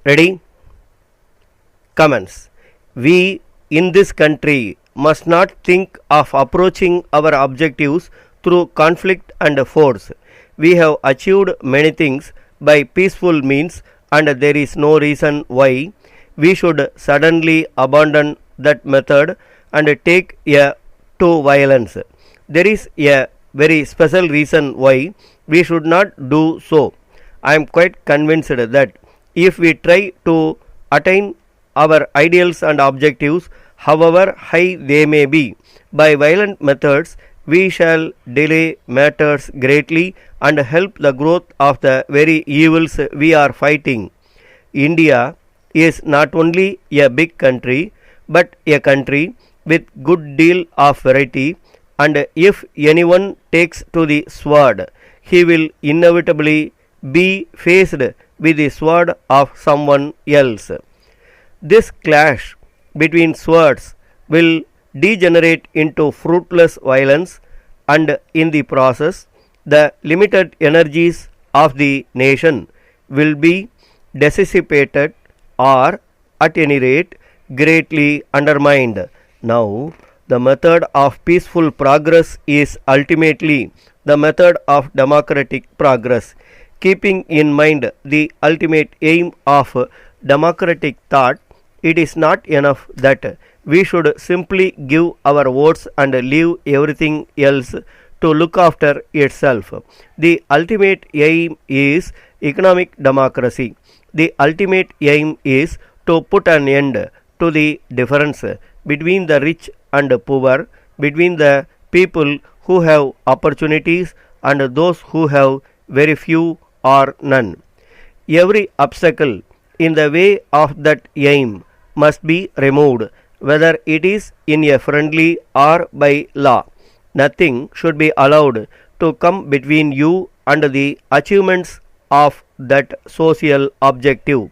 Ready? Comments. We in this country must not think of approaching our objectives through conflict and force. We have achieved many things by peaceful means, and there is no reason why we should suddenly abandon that method and take a to violence. There is a very special reason why we should not do so. I am quite convinced that if we try to attain our ideals and objectives, however high they may be, by violent methods, we shall delay matters greatly and help the growth of the very evils we are fighting. India is not only a big country but a country with good deal of variety, and if anyone takes to the sword, he will inevitably be faced with the sword of someone else. This clash between swords will degenerate into fruitless violence, and in the process, the limited energies of the nation will be dissipated or, at any rate, greatly undermined. Now, the method of peaceful progress is ultimately the method of democratic progress. Keeping in mind the ultimate aim of democratic thought, it is not enough that we should simply give our votes and leave everything else to look after itself. The ultimate aim is economic democracy. The ultimate aim is to put an end to the difference between the rich and poor, between the people who have opportunities and those who have very few or none. Every obstacle in the way of that aim must be removed, whether it is in a friendly or by law. Nothing should be allowed to come between you and the achievements of that social objective.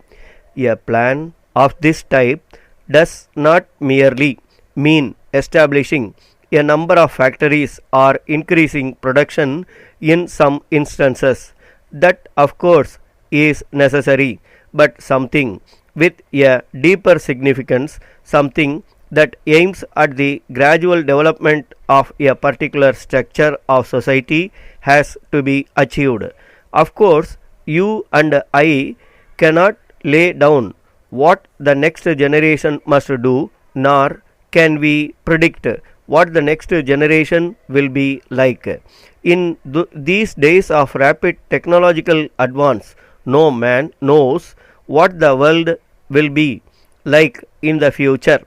A plan of this type does not merely mean establishing a number of factories or increasing production in some instances. That, of course, is necessary, but something with a deeper significance, something that aims at the gradual development of a particular structure of society, has to be achieved. Of course, you and I cannot lay down what the next generation must do, nor can we predict what the next generation will be like. In these days of rapid technological advance, no man knows what the world will be like in the future.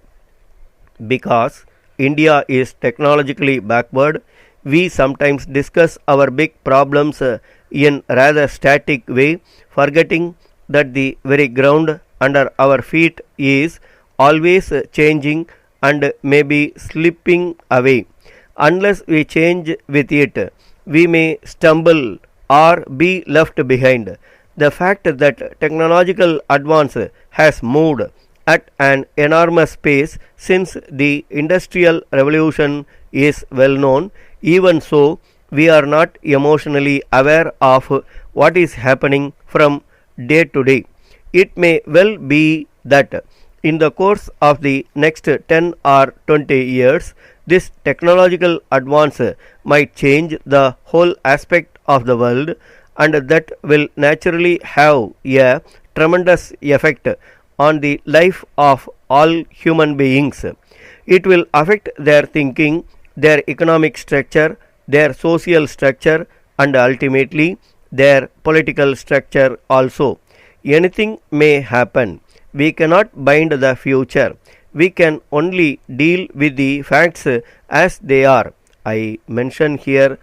Because India is technologically backward, we sometimes discuss our big problems in rather static way, forgetting that the very ground under our feet is always changing and may be slipping away. Unless we change with it, we may stumble or be left behind. The fact that technological advance has moved at an enormous pace since the Industrial Revolution is well known. Even so, we are not emotionally aware of what is happening from day to day. It may well be that in the course of the next 10 or 20 years, this technological advance might change the whole aspect of the world, and that will naturally have a tremendous effect on the life of all human beings. It will affect their thinking, their economic structure, their social structure, and ultimately their political structure also. Anything may happen. We cannot bind the future. We can only deal with the facts as they are. I mention here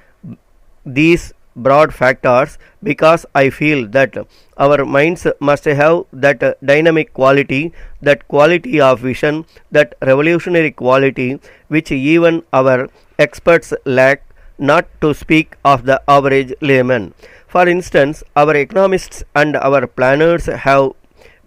these broad factors because I feel that our minds must have that dynamic quality, that quality of vision, that revolutionary quality which even our experts lack, not to speak of the average layman. For instance, our economists and our planners have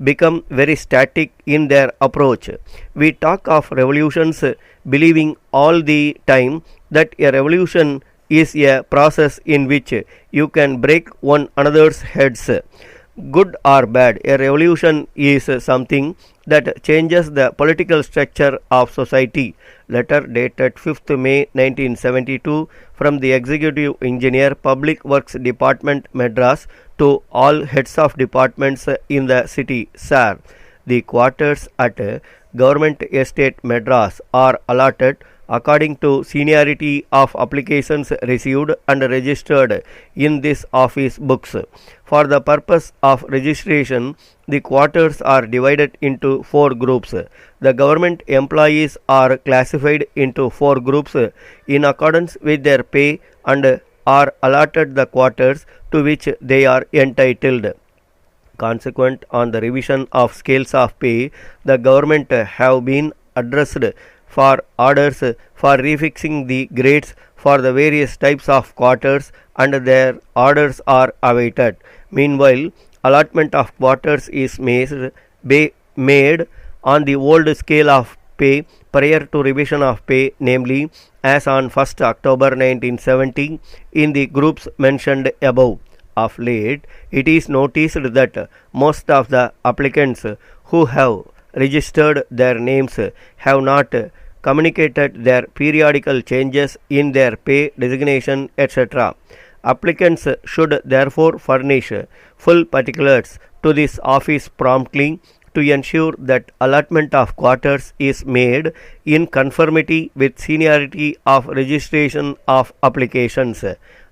become very static in their approach. We talk of revolutions believing all the time that a revolution is a process in which you can break one another's heads. Good or bad, a revolution is something that changes the political structure of society. Letter dated 5th May 1972 from the Executive Engineer, Public Works Department, Madras, to all heads of departments in the city. Sir, the quarters at Government Estate, Madras are allotted according to seniority of applications received and registered in this office books. For the purpose of registration, the quarters are divided into four groups. The government employees are classified into four groups in accordance with their pay and are allotted the quarters to which they are entitled. Consequent on the revision of scales of pay, the government have been addressed for orders for refixing the grades for the various types of quarters, and their orders are awaited. Meanwhile, allotment of quarters is made on the old scale of pay prior to revision of pay, namely as on 1st October 1970 in the groups mentioned above. Of late, it is noticed that most of the applicants who have registered their names have not communicated their periodical changes in their pay designation, etc. Applicants should therefore furnish full particulars to this office promptly to ensure that allotment of quarters is made in conformity with seniority of registration of applications.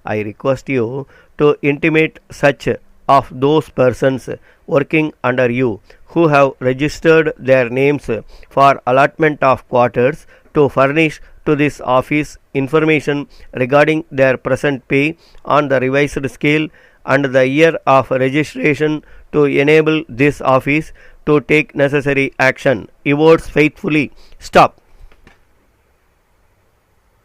I request you to intimate such of those persons working under you who have registered their names for allotment of quarters to furnish to this office information regarding their present pay on the revised scale and the year of registration to enable this office to take necessary action. Yours faithfully. Stop.